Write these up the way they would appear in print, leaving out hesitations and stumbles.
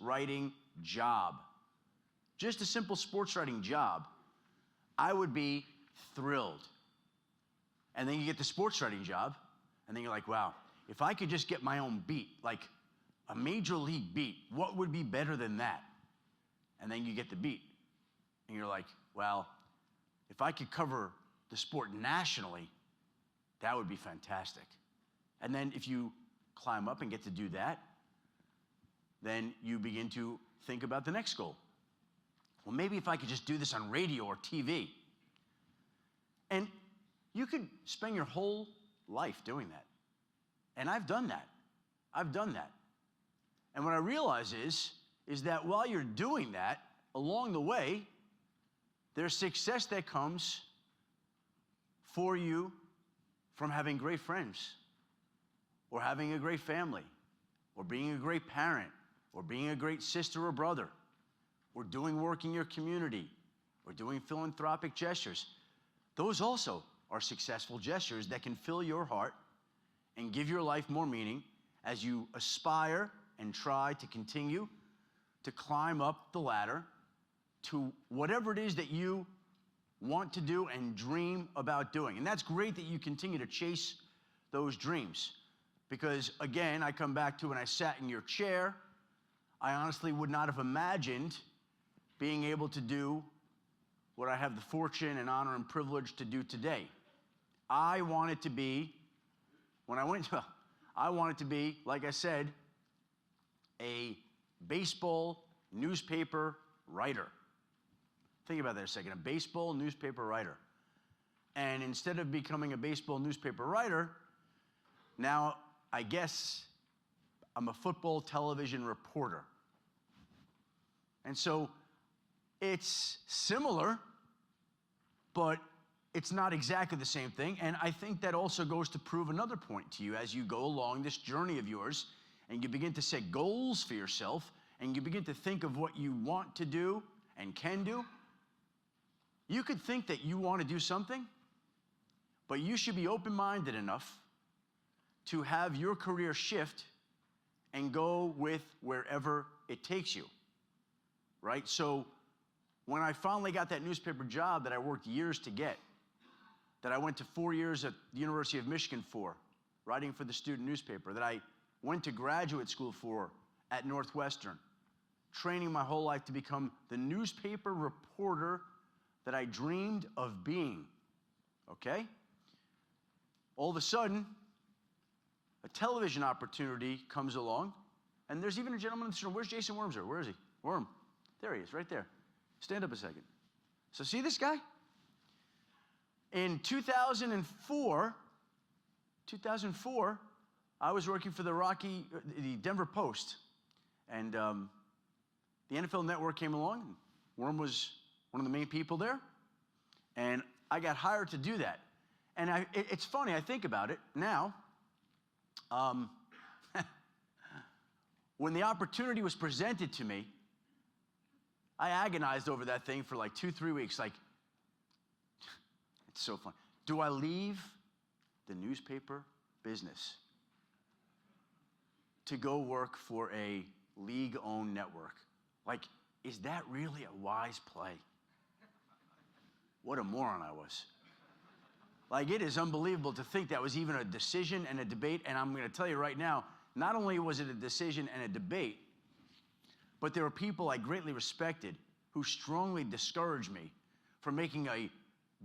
writing job, just a simple sports writing job, I would be thrilled. And then you get the sports writing job, and then you're like, wow, if I could just get my own beat, like a major league beat, what would be better than that? And then you get the beat, and you're like, well, if I could cover the sport nationally, that would be fantastic. And then if you climb up and get to do that, then you begin to think about the next goal. Well, maybe if I could just do this on radio or TV. And you could spend your whole life doing that. And I've done that. I've done that. And what I realize is that while you're doing that, along the way, there's success that comes for you from having great friends, or having a great family, or being a great parent, or being a great sister or brother, or doing work in your community, or doing philanthropic gestures. Those also are successful gestures that can fill your heart and give your life more meaning as you aspire and try to continue to climb up the ladder to whatever it is that you want to do and dream about doing. And that's great that you continue to chase those dreams. Because again, I come back to when I sat in your chair, I honestly would not have imagined being able to do what I have the fortune and honor and privilege to do today. I wanted to be, like I said, a baseball newspaper writer. Think about that a second, a baseball newspaper writer. And instead of becoming a baseball newspaper writer, now I guess I'm a football television reporter. And so it's similar, but it's not exactly the same thing. And I think that also goes to prove another point to you as you go along this journey of yours and you begin to set goals for yourself and you begin to think of what you want to do and can do. You could think that you want to do something, but you should be open-minded enough to have your career shift and go with wherever it takes you, right? So when I finally got that newspaper job that I worked years to get, that I went to 4 years at the University of Michigan for, writing for the student newspaper, that I went to graduate school for at Northwestern, training my whole life to become the newspaper reporter that I dreamed of being, okay? All of a sudden, a television opportunity comes along, and there's even a gentleman in the room. Where's Jason Wormser? Where is he? Worm. There he is, right there. Stand up a second. So see this guy? In 2004, I was working for the Denver Post, and the NFL Network came along, and Worm was one of the main people there, and I got hired to do that. And it's funny, I think about it now. When the opportunity was presented to me, I agonized over that thing for like 2-3 weeks. Like, it's so fun. Do I leave the newspaper business to go work for a league-owned network? Like, is that really a wise play? What a moron I was. Like, it is unbelievable to think that was even a decision and a debate, and I'm going to tell you right now, not only was it a decision and a debate, but there were people I greatly respected who strongly discouraged me from making a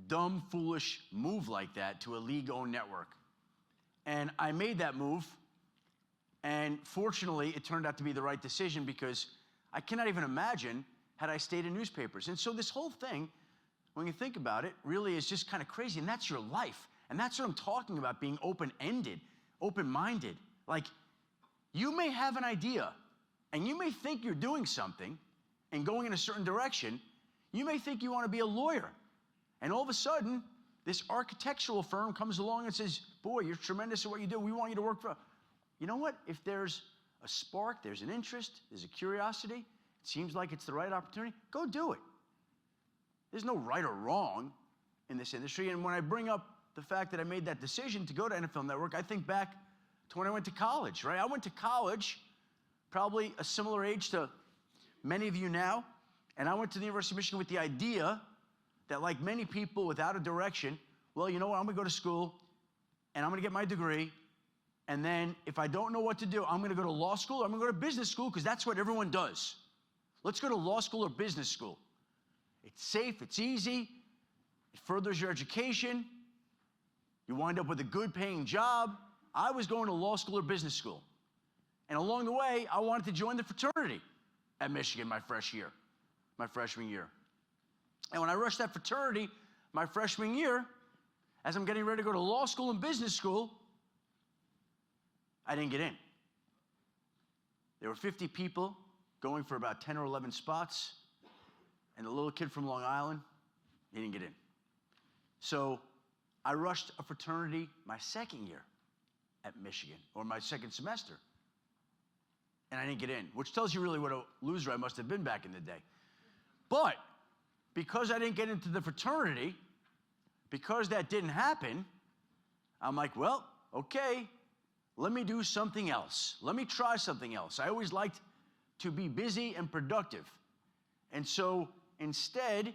dumb, foolish move like that to a league-owned network. And I made that move, and fortunately, it turned out to be the right decision because I cannot even imagine had I stayed in newspapers. And so this whole thing, when you think about it, really is just kind of crazy, and that's your life. And that's what I'm talking about, being open-ended, open-minded. Like, you may have an idea, and you may think you're doing something and going in a certain direction. You may think you want to be a lawyer, and all of a sudden, this architectural firm comes along and says, boy, you're tremendous at what you do. We want you to work for... You know what? If there's a spark, there's an interest, there's a curiosity, it seems like it's the right opportunity, go do it. There's no right or wrong in this industry. And when I bring up the fact that I made that decision to go to NFL Network, I think back to when I went to college, right? I went to college probably a similar age to many of you now, and I went to the University of Michigan with the idea that, like many people without a direction, well, you know what, I'm gonna go to school, and I'm gonna get my degree, and then if I don't know what to do, I'm gonna go to law school, or I'm gonna go to business school, because that's what everyone does. Let's go to law school or business school. It's safe, it's easy, it furthers your education, you wind up with a good paying job. I was going to law school or business school. And along the way, I wanted to join the fraternity at Michigan my freshman year. And when I rushed that fraternity my freshman year, as I'm getting ready to go to law school and business school, I didn't get in. There were 50 people going for about 10 or 11 spots, and the little kid from Long Island, he didn't get in. So I rushed a fraternity my second year at Michigan, or my second semester, and I didn't get in, which tells you really what a loser I must have been back in the day. But because I didn't get into the fraternity, because that didn't happen, I'm like, well, okay, let me do something else. Let me try something else. I always liked to be busy and productive. And so instead,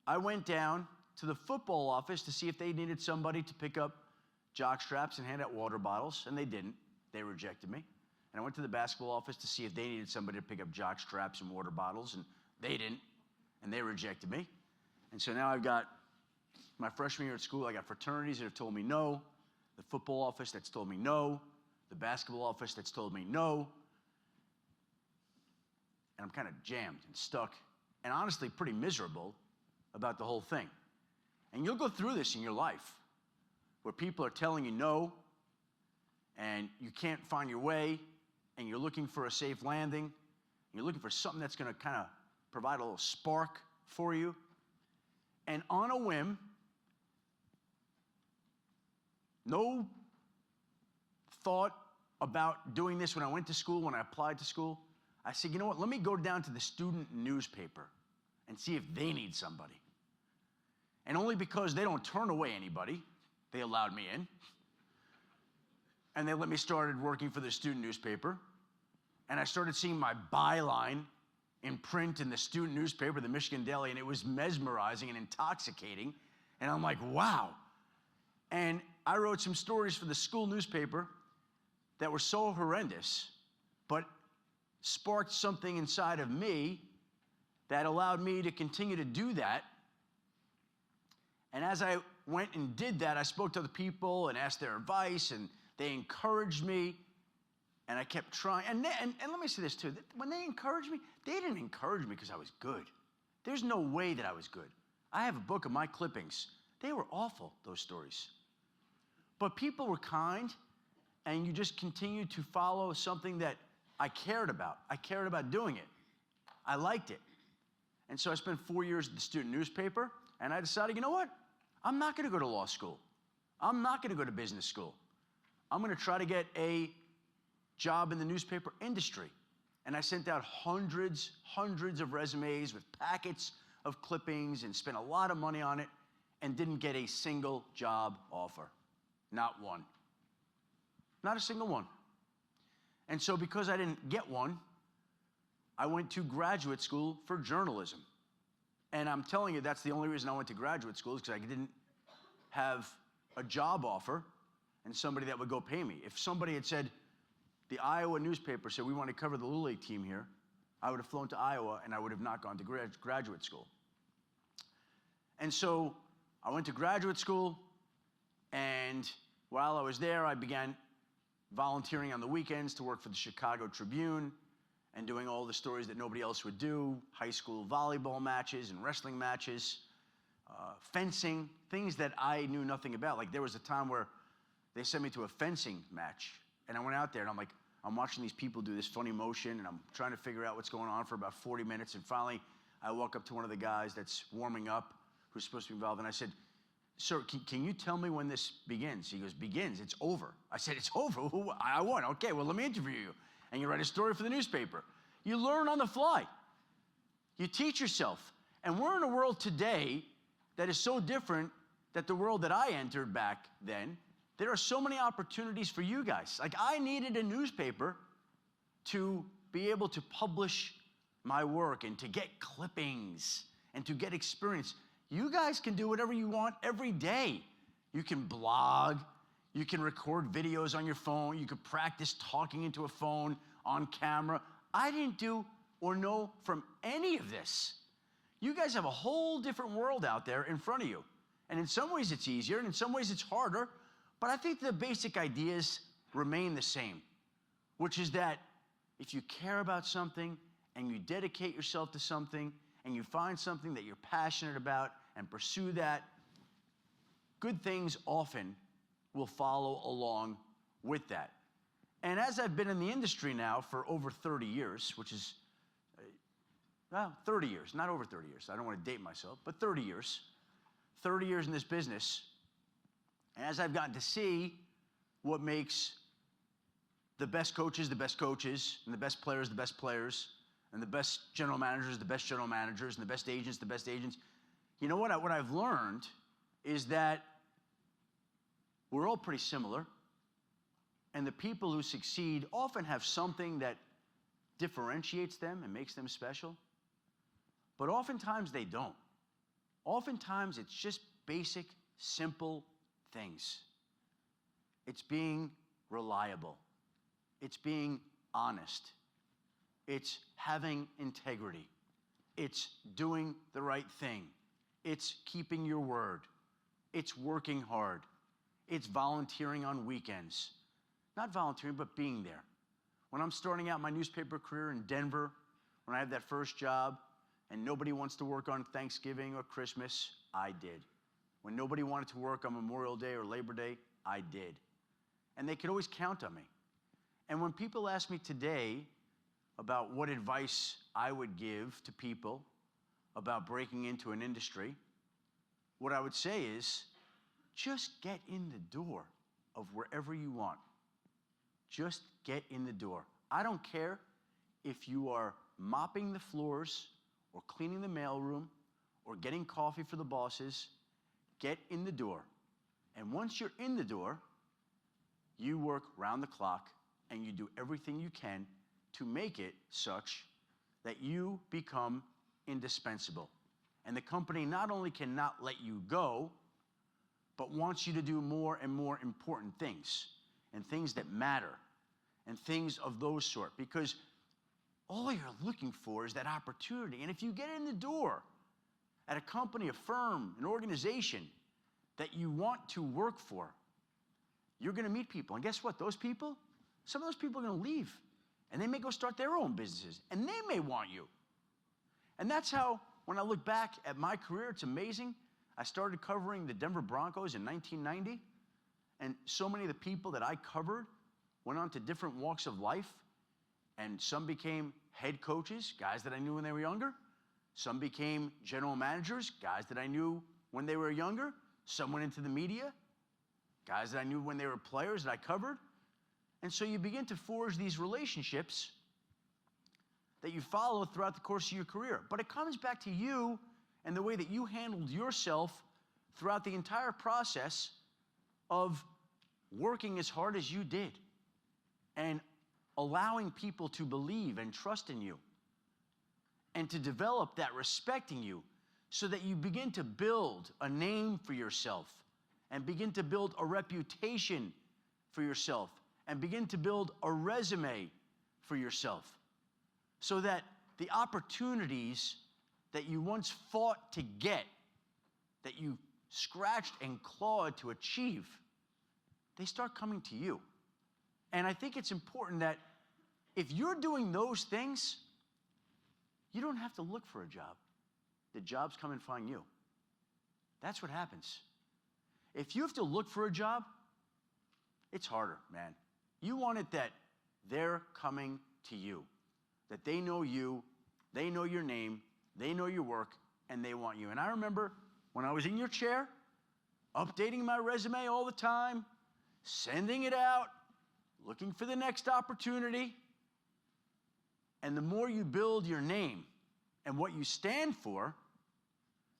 I went down to the football office to see if they needed somebody to pick up jock straps and hand out water bottles, and they didn't. They rejected me. And I went to the basketball office to see if they needed somebody to pick up jock straps and water bottles, and they didn't, and they rejected me. And so now I've got my freshman year at school, I got fraternities that have told me no, the football office that's told me no, the basketball office that's told me no, and I'm kind of jammed and stuck, and honestly pretty miserable about the whole thing. And you'll go through this in your life, where people are telling you no, and you can't find your way, and you're looking for a safe landing, and you're looking for something that's gonna kind of provide a little spark for you. And on a whim, no thought about doing this when I went to school, when I applied to school, I said, you know what, let me go down to the student newspaper and see if they need somebody. And only because they don't turn away anybody, they allowed me in. And they let me started working for the student newspaper. And I started seeing my byline in print in the student newspaper, the Michigan Daily, and it was mesmerizing and intoxicating. And I'm like, wow. And I wrote some stories for the school newspaper that were so horrendous, but sparked something inside of me that allowed me to continue to do that. And as I went and did that, I spoke to other people and asked their advice, and they encouraged me, and I kept trying. And let me say this too, when they encouraged me, they didn't encourage me because I was good. There's no way that I was good. I have a book of my clippings. They were awful, those stories. But people were kind, and you just continued to follow something that I cared about. I cared about doing it. I liked it. And so I spent 4 years at the student newspaper, and I decided, you know what? I'm not gonna go to law school. I'm not gonna go to business school. I'm gonna try to get a job in the newspaper industry. And I sent out hundreds of resumes with packets of clippings and spent a lot of money on it and didn't get a single job offer. Not one. Not a single one. And so because I didn't get one, I went to graduate school for journalism. And I'm telling you, that's the only reason I went to graduate school, is because I didn't have a job offer and somebody that would go pay me. If somebody had said, the Iowa newspaper said, we want to cover the Little League team here, I would have flown to Iowa and I would have not gone to graduate school. And so I went to graduate school, and while I was there, I began volunteering on the weekends to work for the Chicago Tribune and doing all the stories that nobody else would do, high school volleyball matches and wrestling matches, fencing, things that I knew nothing about. Like there was a time where they sent me to a fencing match, and I went out there and I'm watching these people do this funny motion, and I'm trying to figure out what's going on for about 40 minutes, and finally I walk up to one of the guys that's warming up, who's supposed to be involved, and I said, sir, can you tell me when this begins? He goes, begins, it's over. I said, it's over? I won. Okay, well, let me interview you. And you write a story for the newspaper. You learn on the fly. You teach yourself. And we're in a world today that is so different that the world that I entered back then. There are so many opportunities for you guys. Like I needed a newspaper to be able to publish my work and to get clippings and to get experience. You guys can do whatever you want every day. You can blog, you can record videos on your phone, you can practice talking into a phone on camera. I didn't do or know from any of this. You guys have a whole different world out there in front of you. And in some ways it's easier, and in some ways it's harder, but I think the basic ideas remain the same, which is that if you care about something and you dedicate yourself to something and you find something that you're passionate about and pursue that, good things often will follow along with that. And as I've been in the industry now for over 30 years, which is, 30 years, not over 30 years. I don't want to date myself, but 30 years. 30 years in this business. And as I've gotten to see what makes the best coaches, and the best players, and the best general managers, the best general managers, and the best agents, you know what I've learned is that we're all pretty similar, and the people who succeed often have something that differentiates them and makes them special, but oftentimes they don't. Oftentimes it's just basic, simple things. It's being reliable. It's being honest. It's having integrity. It's doing the right thing. It's keeping your word. It's working hard. It's volunteering on weekends. Not volunteering, but being there. When I'm starting out my newspaper career in Denver, when I had that first job, and nobody wants to work on Thanksgiving or Christmas, I did. When nobody wanted to work on Memorial Day or Labor Day, I did. And they could always count on me. And when people ask me today about what advice I would give to people about breaking into an industry, what I would say is, just get in the door of wherever you want. Just get in the door. I don't care if you are mopping the floors or cleaning the mailroom or getting coffee for the bosses. Get in the door. And once you're in the door, you work round the clock and you do everything you can to make it such that you become indispensable. And the company not only cannot let you go, but wants you to do more and more important things, and things that matter, and things of those sort. Because all you're looking for is that opportunity. And if you get in the door at a company, a firm, an organization that you want to work for, you're going to meet people. And guess what? Those people, some of those people are going to leave. And they may go start their own businesses. And they may want you. And that's how, when I look back at my career, it's amazing. I started covering the Denver Broncos in 1990. And so many of the people that I covered went on to different walks of life. And some became head coaches, guys that I knew when they were younger. Some became general managers, guys that I knew when they were younger. Some went into the media, guys that I knew when they were players that I covered. And so you begin to forge these relationships that you follow throughout the course of your career. But it comes back to you and the way that you handled yourself throughout the entire process of working as hard as you did and allowing people to believe and trust in you and to develop that respect in you so that you begin to build a name for yourself and begin to build a reputation for yourself and begin to build a resume for yourself so that the opportunities that you once fought to get, that you scratched and clawed to achieve, they start coming to you. And I think it's important that if you're doing those things, you don't have to look for a job. The jobs come and find you. That's what happens. If you have to look for a job, it's harder, man. You want it that they're coming to you, that they know you, they know your name, they know your work, and they want you. And I remember when I was in your chair, updating my resume all the time, sending it out, looking for the next opportunity. And the more you build your name and what you stand for,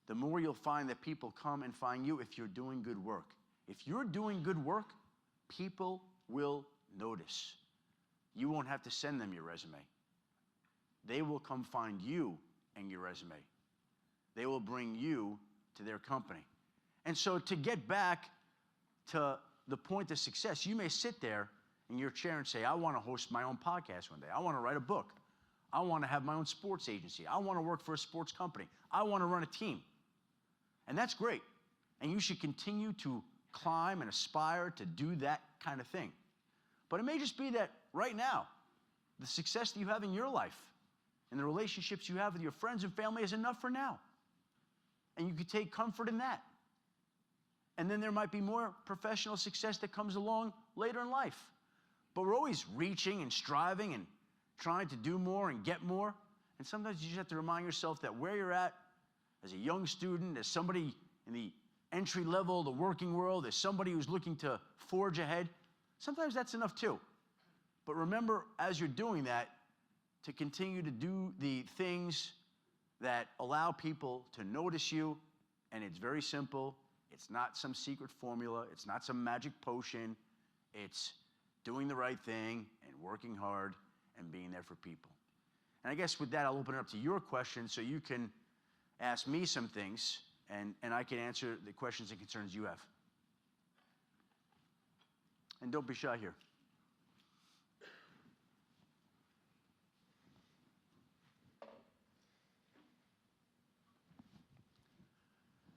the more you'll find that people come and find you if you're doing good work. If you're doing good work, people will notice. You won't have to send them your resume. they will come find you and your resume. They will bring you to their company. And so to get back to the point of success, you may sit there in your chair and say, I want to host my own podcast one day. I want to write a book. I want to have my own sports agency. I want to work for a sports company. I want to run a team. And that's great. And you should continue to climb and aspire to do that kind of thing. But it may just be that right now, the success that you have in your life and the relationships you have with your friends and family is enough for now. And you can take comfort in that. And then there might be more professional success that comes along later in life. But we're always reaching and striving and trying to do more and get more. And sometimes you just have to remind yourself that where you're at as a young student, as somebody in the entry level, the working world, as somebody who's looking to forge ahead, sometimes that's enough too. But remember, as you're doing that, to continue to do the things that allow people to notice you. And it's very simple. It's not some secret formula. It's not some magic potion. It's doing the right thing and working hard and being there for people. And I guess with that, I'll open it up to your questions so you can ask me some things and I can answer the questions and concerns you have. And don't be shy here.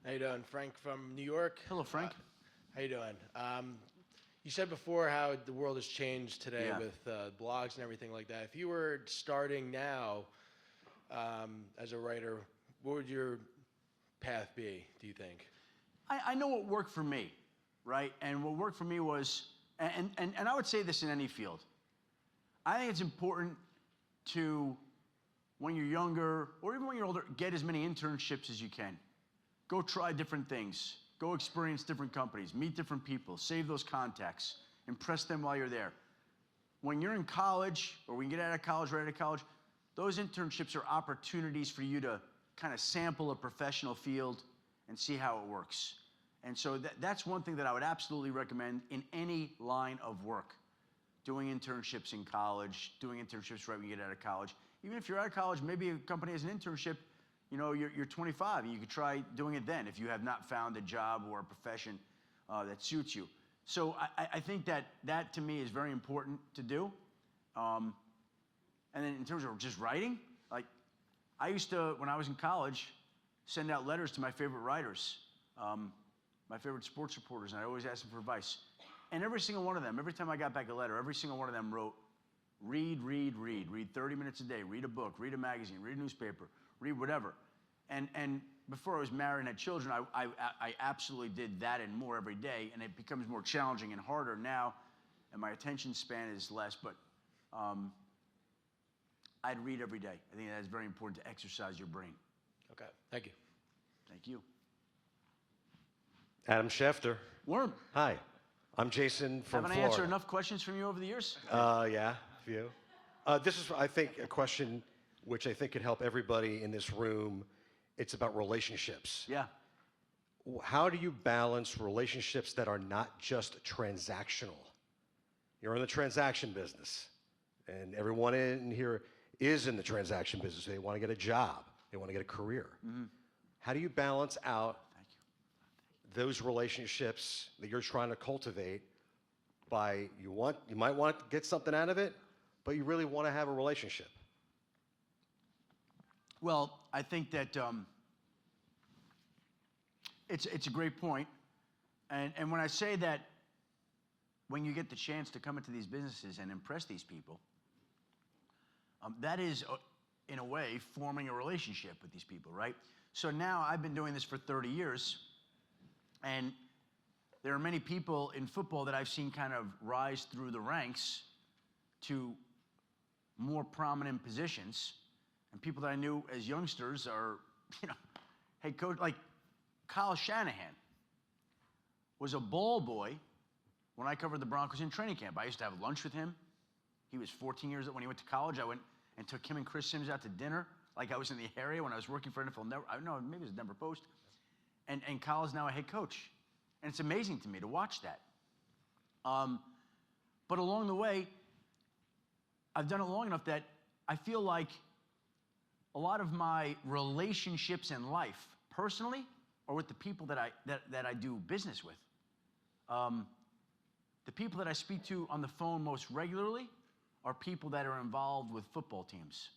How you doing? Frank from New York. Hello, Frank. How you doing? You said before how the world has changed today with blogs and everything like that. If you were starting now as a writer, what would your path be, do you think? I know what worked for me, right? And what worked for me was, and I would say this in any field, I think it's important to, when you're younger, or even when you're older, get as many internships as you can. Go try different things. Go experience different companies. Meet different people. Save those contacts. Impress them while you're there. When you're in college, or when you get out of college, right out of college, those internships are opportunities for you to kind of sample a professional field and see how it works. And so that's one thing that I would absolutely recommend in any line of work. Doing internships in college, doing internships right when you get out of college. Even if you're out of college, maybe a company has an internship. You know, you're 25, and you could try doing it then if you have not found a job or a profession that suits you. So I think that to me is very important to do. And then in terms of just writing, like I used to, when I was in college, send out letters to my favorite writers, my favorite sports reporters, and I always asked them for advice. And every single one of them, every time I got back a letter, every single one of them wrote, read 30 minutes a day, read a book, read a magazine, read a newspaper, read whatever. And before I was married and had children, I absolutely did that and more every day, and it becomes more challenging and harder now, and my attention span is less, but I'd read every day. I think that's very important to exercise your brain. Okay, thank you. Thank you. Adam Schefter. Worm. Hi, I'm Jason from Haven't Florida. I answered enough questions from you over the years? Yeah, a few. This is, I think, a question which I think could help everybody in this room. It's about relationships. Yeah. How do you balance relationships that are not just transactional? You're in the transaction business, and everyone in here is in the transaction business. They want to get a job. They want to get a career. Mm-hmm. How do you balance out those relationships that you're trying to cultivate by you might want to get something out of it, but you really want to have a relationship? Well, I think that it's a great point. And when I say that when you get the chance to come into these businesses and impress these people, that is, in a way, forming a relationship with these people, right? So now I've been doing this for 30 years, and there are many people in football that I've seen kind of rise through the ranks to more prominent positions. And people that I knew as youngsters are, head coach, like Kyle Shanahan was a ball boy when I covered the Broncos in training camp. I used to have lunch with him. He was 14 years old. When he went to college, I went and took him and Chris Sims out to dinner, like I was in the area when I was working for NFL Network. I don't know, maybe it was Denver Post. And Kyle is now a head coach. And it's amazing to me to watch that. But along the way, I've done it long enough that I feel like a lot of my relationships in life, personally, are with the people that I do business with. The people that I speak to on the phone most regularly are people that are involved with football teams.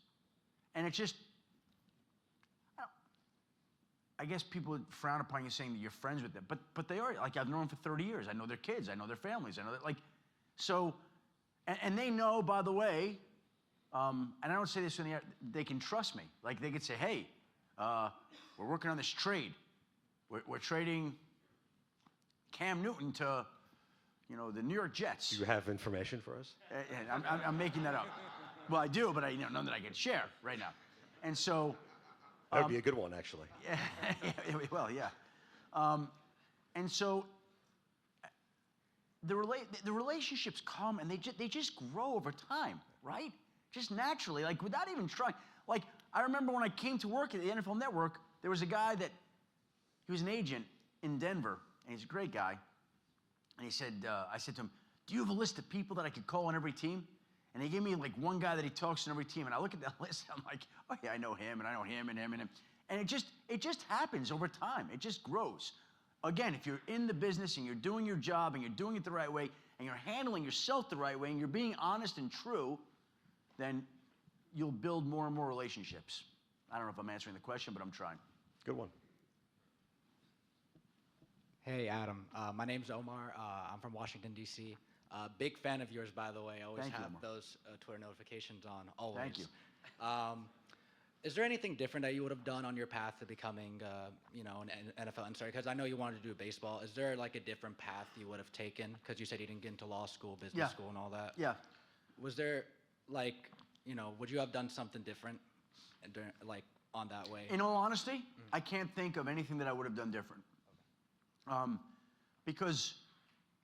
And it's just, I guess people would frown upon you saying that you're friends with them, but they are. Like, I've known them for 30 years. I know their kids. I know their families. I know that, like, so, and they know, by the way, and I don't say this in the air, they can trust me. Like, they could say, hey, we're working on this trade. We're trading Cam Newton to, the New York Jets. Do you have information for us? I'm making that up. Well, I do, but none that I can share right now. And so, that would be a good one, actually. Yeah, well, yeah. And so the relationships come and they just grow over time, right? Just naturally, like without even trying. Like, I remember when I came to work at the NFL Network, there was a guy he was an agent in Denver, and he's a great guy. And he said, I said to him, do you have a list of people that I could call on every team? And he gave me like one guy that he talks to on every team. And I look at that list, and I'm like, oh yeah, I know him, and I know him, and him, and him. And it just happens over time. It just grows. Again, if you're in the business and you're doing your job and you're doing it the right way and you're handling yourself the right way and you're being honest and true, then you'll build more and more relationships. I don't know if I'm answering the question, but I'm trying. Good one. Hey, Adam. My name's Omar. I'm from Washington, D.C. Big fan of yours, by the way. I always Thank you, have Omar. those Twitter notifications on, always. Thank you. Is there anything different that you would have done on your path to becoming, an NFL insider? Because I know you wanted to do baseball. Is there like a different path you would have taken? Because you said you didn't get into law school, business school, and all that. Yeah. Was there would you have done something different, on that way? In all honesty, I can't think of anything that I would have done different. Because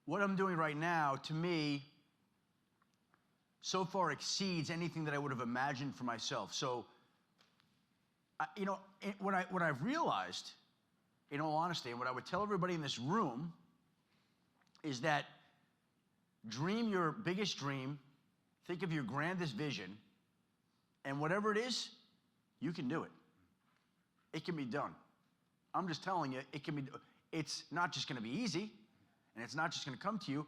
what I'm doing right now, to me, so far exceeds anything that I would have imagined for myself. So, what I've realized, in all honesty, and what I would tell everybody in this room, is that dream your biggest dream, think of your grandest vision, and whatever it is, you can do it. It can be done. I'm just telling you, it can be. It's not just going to be easy, and it's not just going to come to you,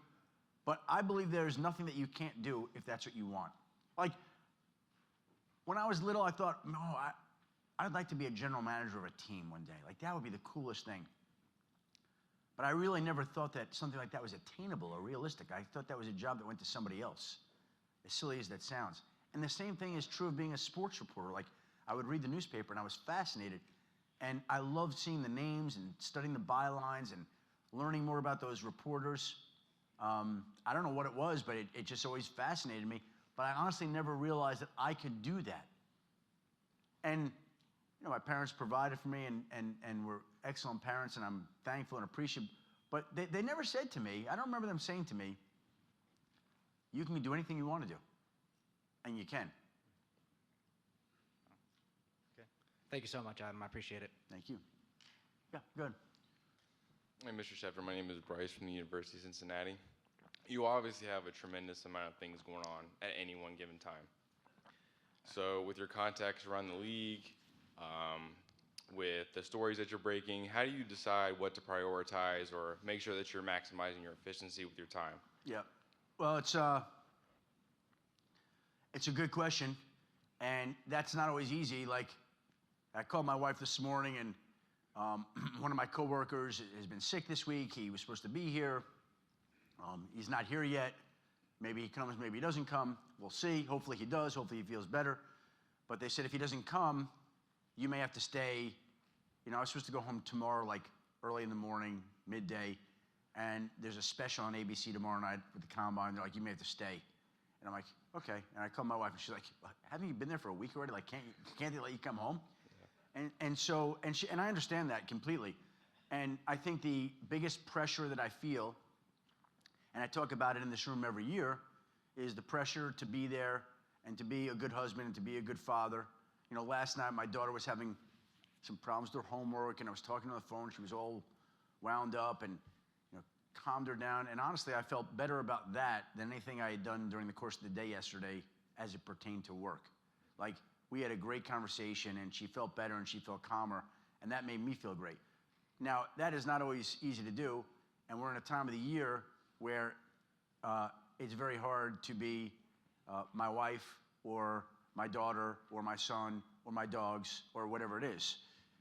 but I believe there's nothing that you can't do if that's what you want. Like, when I was little, I thought, no, I'd like to be a general manager of a team one day. Like, that would be the coolest thing. But I really never thought that something like that was attainable or realistic. I thought that was a job that went to somebody else, as silly as that sounds. And the same thing is true of being a sports reporter. Like, I would read the newspaper, and I was fascinated. And I loved seeing the names and studying the bylines and learning more about those reporters. I don't know what it was, but it just always fascinated me. But I honestly never realized that I could do that. And my parents provided for me and were excellent parents, and I'm thankful and appreciative. But they never said to me, I don't remember them saying to me, you can do anything you want to do. And you can. Okay. Thank you so much, Adam. I appreciate it. Thank you. Yeah, good. Hey, Mr. Schefter, my name is Bryce from the University of Cincinnati. You obviously have a tremendous amount of things going on at any one given time. So with your contacts around the league, with the stories that you're breaking, how do you decide what to prioritize or make sure that you're maximizing your efficiency with your time? Yeah. Well, it's a good question, and that's not always easy. Like, I called my wife this morning, and one of my coworkers has been sick this week. He was supposed to be here. He's not here yet. Maybe he comes, maybe he doesn't come. We'll see. Hopefully he does. Hopefully he feels better. But they said if he doesn't come, you may have to stay. I was supposed to go home tomorrow, like early in the morning, midday, and there's a special on ABC tomorrow night with the Combine. They're like, you may have to stay. And I'm like, okay. And I called my wife, and she's like, haven't you been there for a week already? Like, can't they let you come home? Yeah. And I understand that completely. And I think the biggest pressure that I feel, and I talk about it in this room every year, is the pressure to be there and to be a good husband and to be a good father. Last night my daughter was having some problems with her homework, and I was talking on the phone. She was all wound up, and calmed her down. And honestly, I felt better about that than anything I had done during the course of the day yesterday as it pertained to work. Like, we had a great conversation, and she felt better and she felt calmer, and that made me feel great. Now, that is not always easy to do, and we're in a time of the year where it's very hard to be my wife or my daughter or my son or my dogs or whatever it is.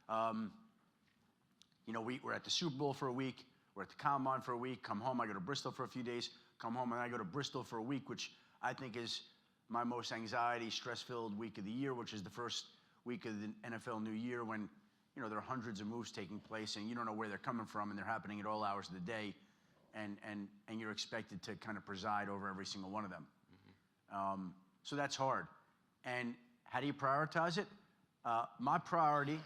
You know, we're at the Super Bowl for a week, we're at the Combine for a week, come home, I go to Bristol for a few days, come home, and I go to Bristol for a week, which I think is my most anxiety, stress-filled week of the year, which is the first week of the NFL New Year when, you know, there are hundreds of moves taking place and you don't know where they're coming from and they're happening at all hours of the day, and you're expected to kind of preside over every single one of them. So that's hard. And how do you prioritize it? My priority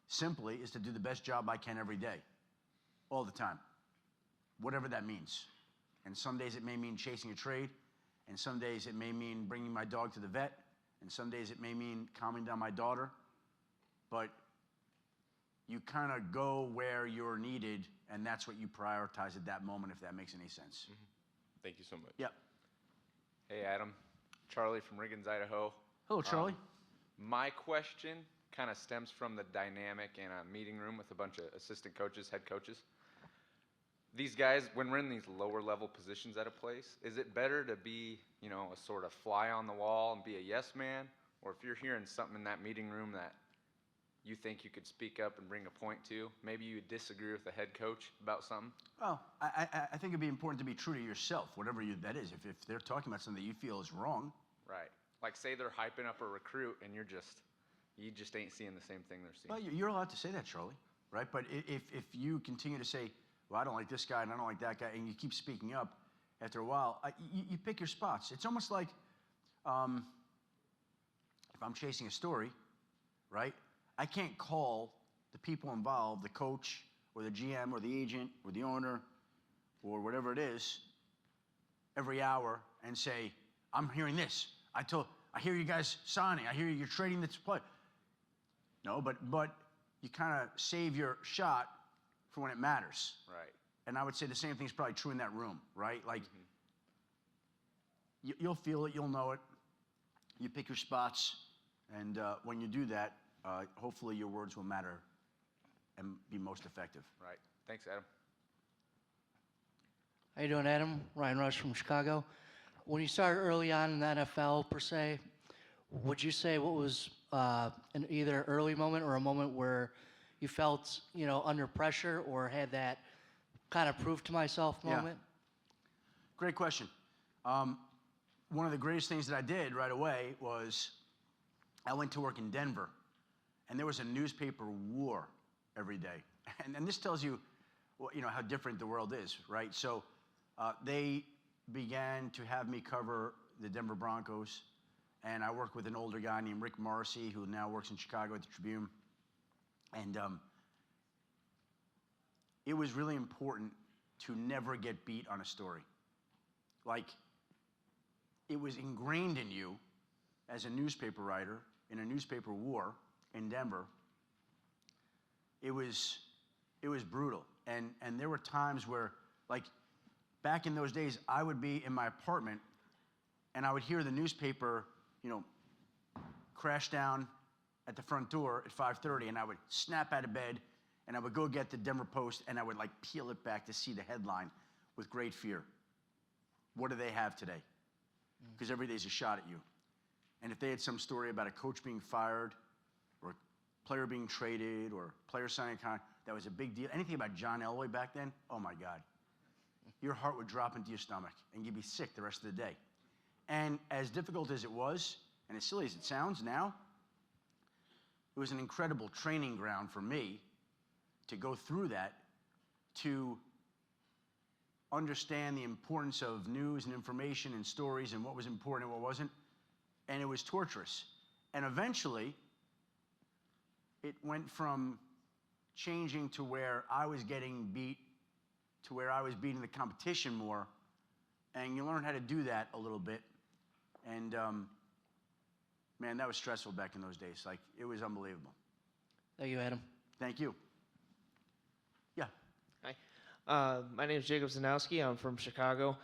simply is to do the best job I can every day, all the time, whatever that means. And some days it may mean chasing a trade, and some days it may mean bringing my dog to the vet, and some days it may mean calming down my daughter. But you kind of go where you're needed, and that's what you prioritize at that moment, if that makes any sense. Thank you so much. Yep. Hey, Adam. Charlie from Riggins, Idaho. Hello, Charlie. My question kind of stems from the dynamic in a meeting room with a bunch of assistant coaches, head coaches. These guys, when we're in these lower level positions at a place, is it better to be, you know, a sort of fly on the wall and be a yes man? Or if you're hearing something in that meeting room that you think you could speak up and bring a point to, maybe you disagree with the head coach about something? Well, I think it'd be important to be true to yourself, whatever that is. If they're talking about something that you feel is wrong. Right. Like say they're hyping up a recruit and you just ain't seeing the same thing they're seeing. Well, you're allowed to say that, Charlie, right? But if you continue to say, well, I don't like this guy and I don't like that guy, and you keep speaking up, after a while, you pick your spots. It's almost like if I'm chasing a story, right? I can't call the people involved, the coach or the GM or the agent or the owner or whatever it is, every hour and say, I'm hearing this. I hear you guys signing. I hear you're trading this play. No, but you kind of save your shot for when it matters. Right. And I would say the same thing is probably true in that room, right? Like, you'll feel it, you'll know it. You pick your spots, and when you do that, hopefully your words will matter and be most effective. Right. Thanks, Adam. How you doing, Adam? Ryan Rush from Chicago. When you started early on in the NFL, per se, would you say what was an either early moment or a moment where you felt, you know, under pressure or had that kind of prove to myself moment? Great question. One of the greatest things that I did right away was I went to work in Denver, and there was a newspaper war every day. And this tells you, well, you know, how different the world is, right? So they began to have me cover the Denver Broncos, and I worked with an older guy named Rick Morrissey, who now works in Chicago at the Tribune. And it was really important to never get beat on a story. Like, it was ingrained in you as a newspaper writer in a newspaper war in Denver. It was brutal. And there were times where, like, back in those days, I would be in my apartment and I would hear the newspaper, you know, crash down at the front door at 5:30, and I would snap out of bed and I would go get the Denver Post and I would like peel it back to see the headline with great fear. What do they have today? Because every day's a shot at you. And if they had some story about a coach being fired or a player being traded or a player signing a contract, that was a big deal. Anything about John Elway back then, oh my God. Your heart would drop into your stomach and you'd be sick the rest of the day. And as difficult as it was, and as silly as it sounds now, it was an incredible training ground for me to go through that, to understand the importance of news and information and stories and what was important and what wasn't. And it was torturous. And eventually, it went from changing to where I was getting beat to where I was beating the competition more. And you learn how to do that a little bit. And man, that was stressful back in those days. Like, it was unbelievable. Thank you, Adam. Thank you. Yeah. Hi. My name is Jacob Zanowski. I'm from Chicago.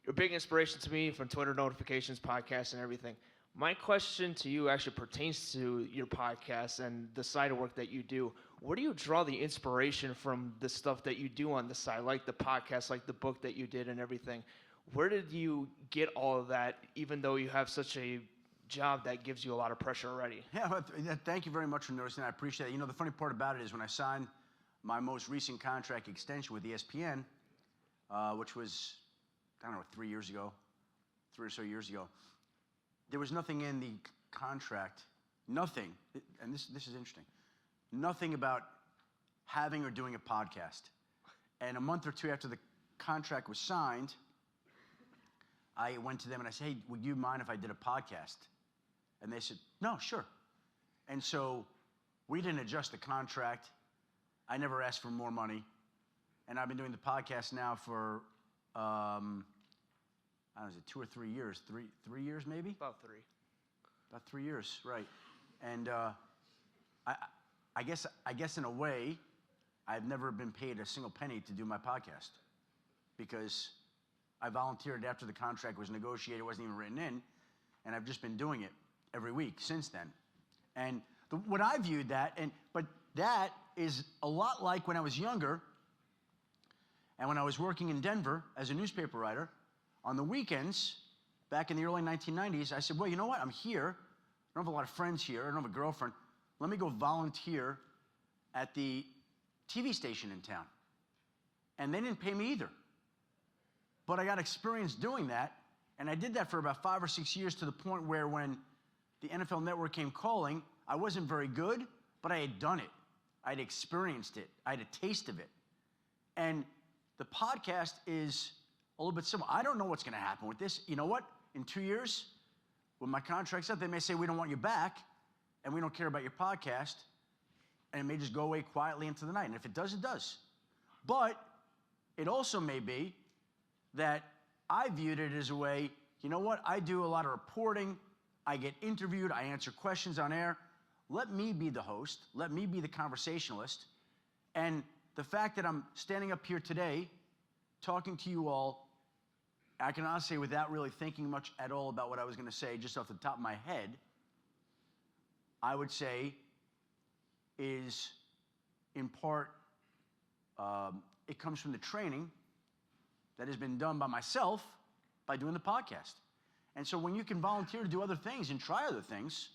You're a big inspiration to me from Twitter notifications, podcasts, and everything. My question to you actually pertains to your podcast and the side of work that you do. Where do you draw the inspiration from the stuff that you do on the side, like the podcast, like the book that you did and everything? Where did you get all of that, even though you have such a job that gives you a lot of pressure already? Yeah, well, thank you very much for noticing. I appreciate it. You know, the funny part about it is when I signed my most recent contract extension with ESPN, which was, I don't know, 3 years ago, 3 or so years ago, there was nothing in the contract, nothing, and this is interesting, nothing about having or doing a podcast. And a month or two after the contract was signed, I went to them and I said, hey, would you mind if I did a podcast? And they said, no, sure. And so we didn't adjust the contract. I never asked for more money. And I've been doing the podcast now for, I don't know, is it 2 or 3 years? 3 years maybe? About 3. About 3 years, right. And I guess in a way, I've never been paid a single penny to do my podcast because I volunteered after the contract was negotiated, it wasn't even written in, and I've just been doing it every week since then. And what I viewed that, but that is a lot like when I was younger and when I was working in Denver as a newspaper writer. On the weekends, back in the early 1990s, I said, well, you know what? I'm here. I don't have a lot of friends here. I don't have a girlfriend. Let me go volunteer at the TV station in town. And they didn't pay me either. But I got experience doing that, and I did that for about 5 or 6 years to the point where when the NFL Network came calling, I wasn't very good, but I had done it. I'd experienced it. I had a taste of it. And the podcast is a little bit similar. I don't know what's going to happen with this. You know what? In 2 years, when my contract's up, they may say, we don't want you back, and we don't care about your podcast, and it may just go away quietly into the night. And if it does, it does. But it also may be that I viewed it as a way, you know what? I do a lot of reporting. I get interviewed. I answer questions on air. Let me be the host. Let me be the conversationalist. And the fact that I'm standing up here today talking to you all, I can honestly say without really thinking much at all about what I was going to say just off the top of my head, I would say is in part, it comes from the training that has been done by myself by doing the podcast. And so when you can volunteer to do other things and try other things,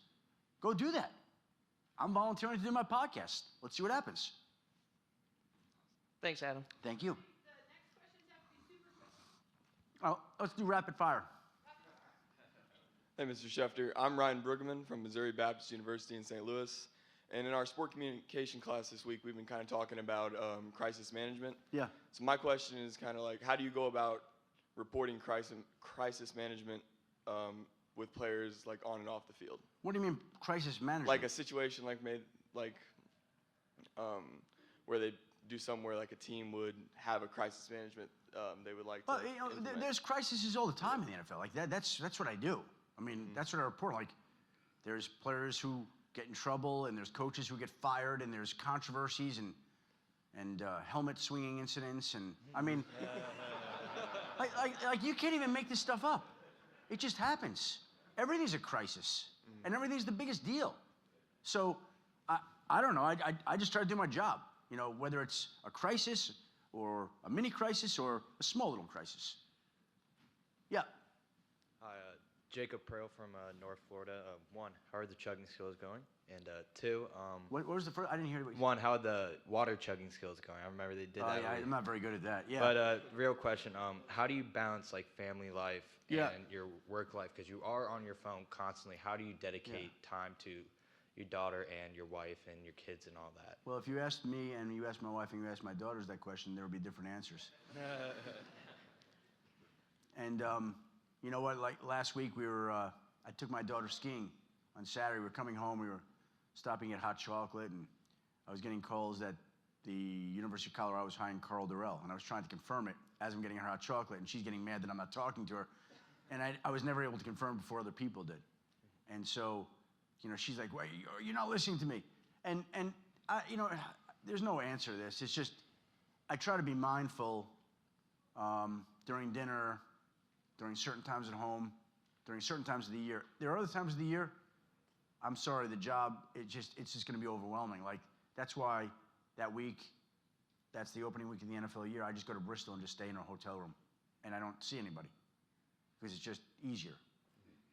go do that. I'm volunteering to do my podcast. Let's see what happens. Thanks, Adam. Thank you. Oh, let's do rapid fire. Hey, Mr. Schefter. I'm Ryan Brueggemann from Missouri Baptist University in St. Louis. And in our sport communication class this week, we've been kind of talking about crisis management. Yeah. So my question is kind of like, how do you go about reporting crisis management with players like on and off the field? What do you mean crisis management? Like a situation where they do somewhere like a team would have a crisis management they would like to. Well, you know, there's crises all the time in the NFL. Like that's what I do. I mean, that's what I report. Like, there's players who get in trouble, and there's coaches who get fired, and there's controversies and helmet swinging incidents, and I mean, like you can't even make this stuff up. It just happens. Everything's a crisis, and everything's the biggest deal. So I don't know. I just try to do my job. You know, whether it's a crisis or a mini crisis or a small little crisis. Yeah. Hi, Jacob Prale from North Florida. One, how are the chugging skills going? And two, What was the first? I didn't hear what you said. one, how are the water chugging skills going? I remember they did that. Yeah, I'm not very good at that. Yeah. But real question, how do you balance like family life Yeah. and your work life? Because you are on your phone constantly. How do you dedicate time to your daughter and your wife and your kids and all that? Well, if you asked me and you asked my wife and you asked my daughters that question, there would be different answers. And you know what? Like last week, I took my daughter skiing on Saturday. We were coming home. We were stopping at Hot Chocolate, and I was getting calls that the University of Colorado was hiring Carl Durrell, and I was trying to confirm it as I'm getting her hot chocolate, and she's getting mad that I'm not talking to her, and I was never able to confirm before other people did, and so, you know, she's like, "Wait, you're not listening to me," and you know, there's no answer to this. It's just I try to be mindful during dinner, during certain times at home, during certain times of the year. There are other times of the year, I'm sorry, the job, it's just going to be overwhelming. Like, that's why that week, that's the opening week of the NFL year, I just go to Bristol and just stay in a hotel room. And I don't see anybody because it's just easier.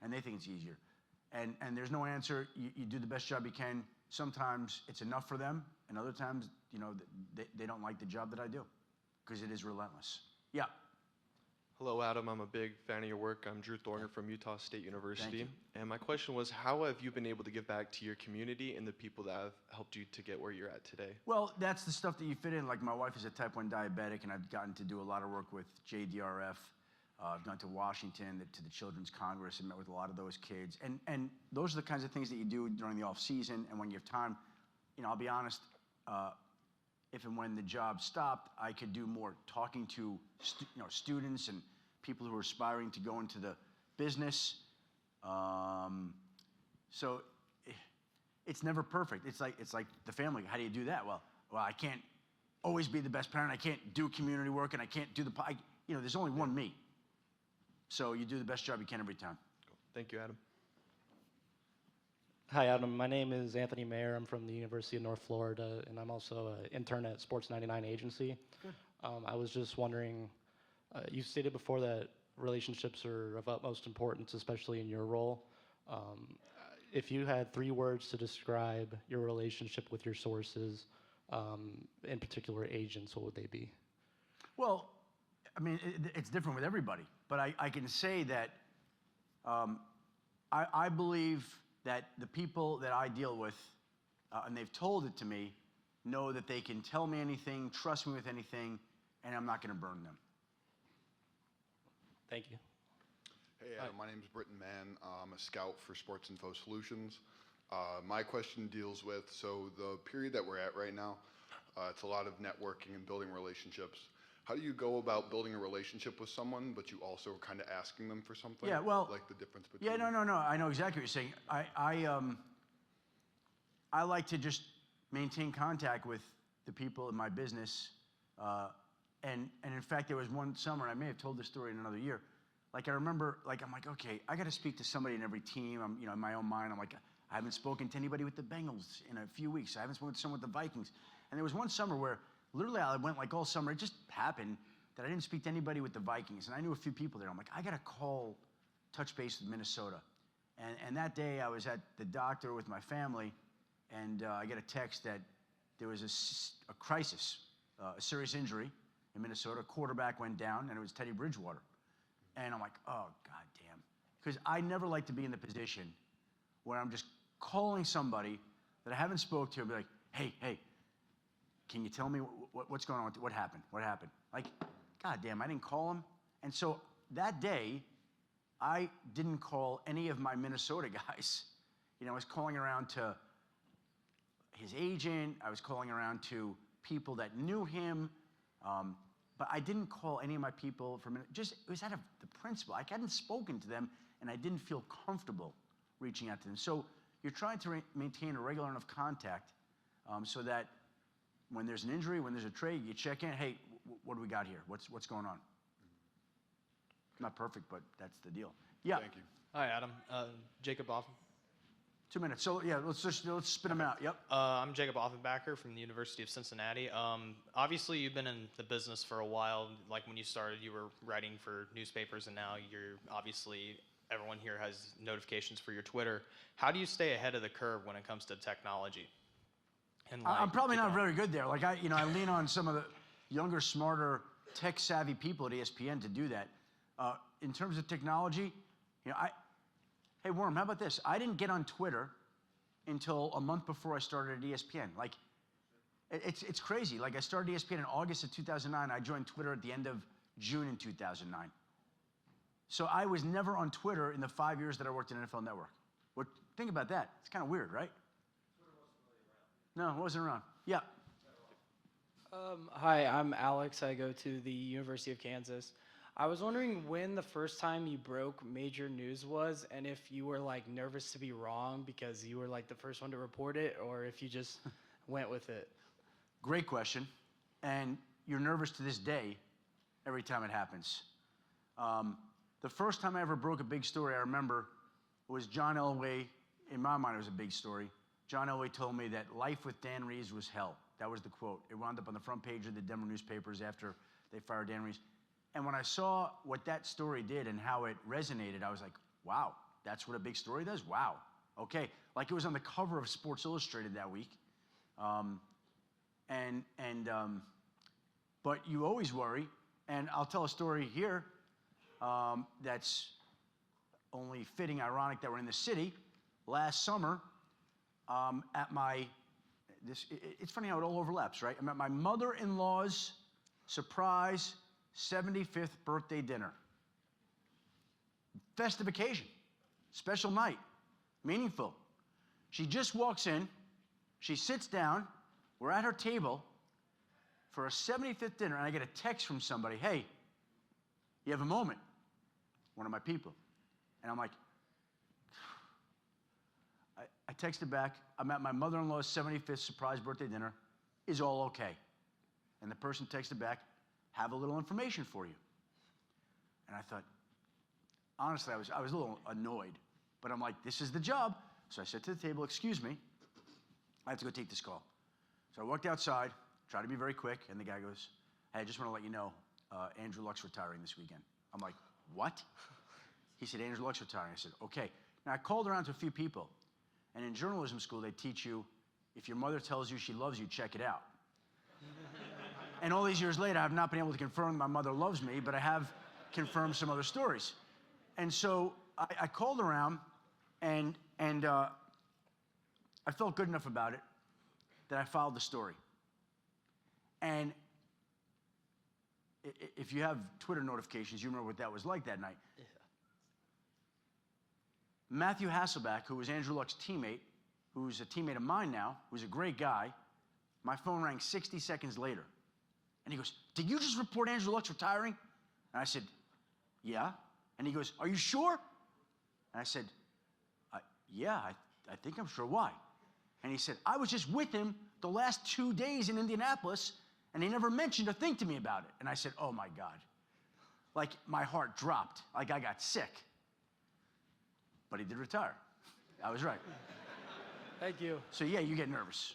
And they think it's easier. And there's no answer. You do the best job you can. Sometimes it's enough for them, and other times, you know, they don't like the job that I do because it is relentless. Yeah. Hello, Adam. I'm a big fan of your work. I'm Drew Thorner from Utah State University. you. And my question was, how have you been able to give back to your community and the people that have helped you to get where you're at today? Well, that's the stuff that you fit in. Like, my wife is a type 1 diabetic, and I've gotten to do a lot of work with JDRF. I've gone to Washington, to the Children's Congress, and met with a lot of those kids. And those are the kinds of things that you do during the off season and when you have time. You know, I'll be honest, if and when the job stopped, I could do more talking to students and people who are aspiring to go into the business. So it's never perfect. It's like the family. How do you do that? Well, I can't always be the best parent. I can't do community work, and I can't do there's only one me. So you do the best job you can every time. Thank you, Adam. Hi, Adam. My name is Anthony Mayer. I'm from the University of North Florida, and I'm also an intern at Sports 99 Agency. Good. I was just wondering, you stated before that relationships are of utmost importance, especially in your role. If you had 3 words to describe your relationship with your sources, in particular agents, what would they be? Well, I mean, it's different with everybody, but I can say that I believe that the people that I deal with, and they've told it to me, know that they can tell me anything, trust me with anything, and I'm not going to burn them. Thank you. Hey, Adam, my name is Britton Mann. I'm a scout for Sports Info Solutions. My question deals with, so the period that we're at right now, it's a lot of networking and building relationships. How do you go about building a relationship with someone, but you also are kind of asking them for something? Yeah, well, like the difference between. Yeah, no. I know exactly what you're saying. I like to just maintain contact with the people in my business, and in fact, there was one summer, I may have told this story in another year. Like, I remember, I'm like, okay, I got to speak to somebody in every team. I'm, in my own mind, I'm like, I haven't spoken to anybody with the Bengals in a few weeks. I haven't spoken to someone with the Vikings. And there was one summer where literally I went like all summer. It just happened that I didn't speak to anybody with the Vikings. And I knew a few people there. I'm like, I got to call, touch base with Minnesota. And that day I was at the doctor with my family, and I get a text that there was a crisis, a serious injury in Minnesota. A quarterback went down, and it was Teddy Bridgewater. And I'm like, oh, goddamn. Because I never like to be in the position where I'm just calling somebody that I haven't spoke to and be like, hey, can you tell me what's going on? What happened? What happened? Like, goddamn, I didn't call him. And so that day, I didn't call any of my Minnesota guys. I was calling around to his agent. I was calling around to people that knew him. But I didn't call any of my people for a minute. Just, it was out of the principle. I hadn't spoken to them, and I didn't feel comfortable reaching out to them. So you're trying to maintain a regular enough contact so that when there's an injury, when there's a trade, you check in. Hey, what do we got here? What's going on? Not perfect, but that's the deal. Yeah. Thank you. Hi, Adam. Jacob Offen. 2 minutes. So yeah, let's spit them out. Yep. I'm Jacob Offenbacher from the University of Cincinnati. Obviously, you've been in the business for a while. Like when you started, you were writing for newspapers, and now you're obviously, everyone here has notifications for your Twitter. How do you stay ahead of the curve when it comes to technology? And I'm probably not very good there. Like I lean on some of the younger, smarter, tech-savvy people at ESPN to do that. In terms of technology, hey, Worm, how about this? I didn't get on Twitter until a month before I started at ESPN. Like, it's crazy. Like, I started ESPN in August of 2009. I joined Twitter at the end of June in 2009. So I was never on Twitter in the 5 years that I worked at NFL Network. Think about that. It's kind of weird, right? No, it wasn't around. Yeah. Hi, I'm Alex. I go to the University of Kansas. I was wondering when the first time you broke major news was, and if you were like nervous to be wrong because you were like the first one to report it, or if you just went with it. Great question. And you're nervous to this day every time it happens. The The first time I ever broke a big story, I remember, was John Elway. In my mind, it was a big story. John Elway told me that life with Dan Reeves was hell. That was the quote. It wound up on the front page of the Denver newspapers after they fired Dan Reeves. And when I saw what that story did and how it resonated, I was like, wow, that's what a big story does? Wow. Okay. Like it was on the cover of Sports Illustrated that week. But you always worry, and I'll tell a story here that's only fitting, ironic that we're in the city. Last summer, it's funny how it all overlaps, right? I'm at my mother-in-law's surprise 75th birthday dinner. Festive occasion, special night, meaningful. She just walks in, she sits down, we're at her table for a 75th dinner, and I get a text from somebody, hey, you have a moment? One of my people. And I'm like, I texted back, I'm at my mother-in-law's 75th surprise birthday dinner. Is all okay? And the person texted back, have a little information for you. And I thought, honestly, I was a little annoyed. But I'm like, this is the job. So I said to the table, excuse me, I have to go take this call. So I walked outside, tried to be very quick, and the guy goes, hey, I just want to let you know, Andrew Luck's retiring this weekend. I'm like, what? He said, Andrew Luck's retiring. I said, okay. Now, I called around to a few people. And in journalism school, they teach you, if your mother tells you she loves you, check it out. And all these years later, I have not been able to confirm that my mother loves me, but I have confirmed some other stories. And so I called around, and I felt good enough about it that I filed the story. And if you have Twitter notifications, you remember what that was like that night. Yeah. Matthew Hasselback, who was Andrew Luck's teammate, who's a teammate of mine now, who's a great guy, my phone rang 60 seconds later. And he goes, did you just report Andrew Luck's retiring? And I said, yeah. And he goes, are you sure? And I said, yeah, I think I'm sure. Why? And he said, I was just with him the last 2 days in Indianapolis, and he never mentioned a thing to me about it. And I said, oh my God. Like my heart dropped, like I got sick. But he did retire. I was right. Thank you. So yeah, you get nervous.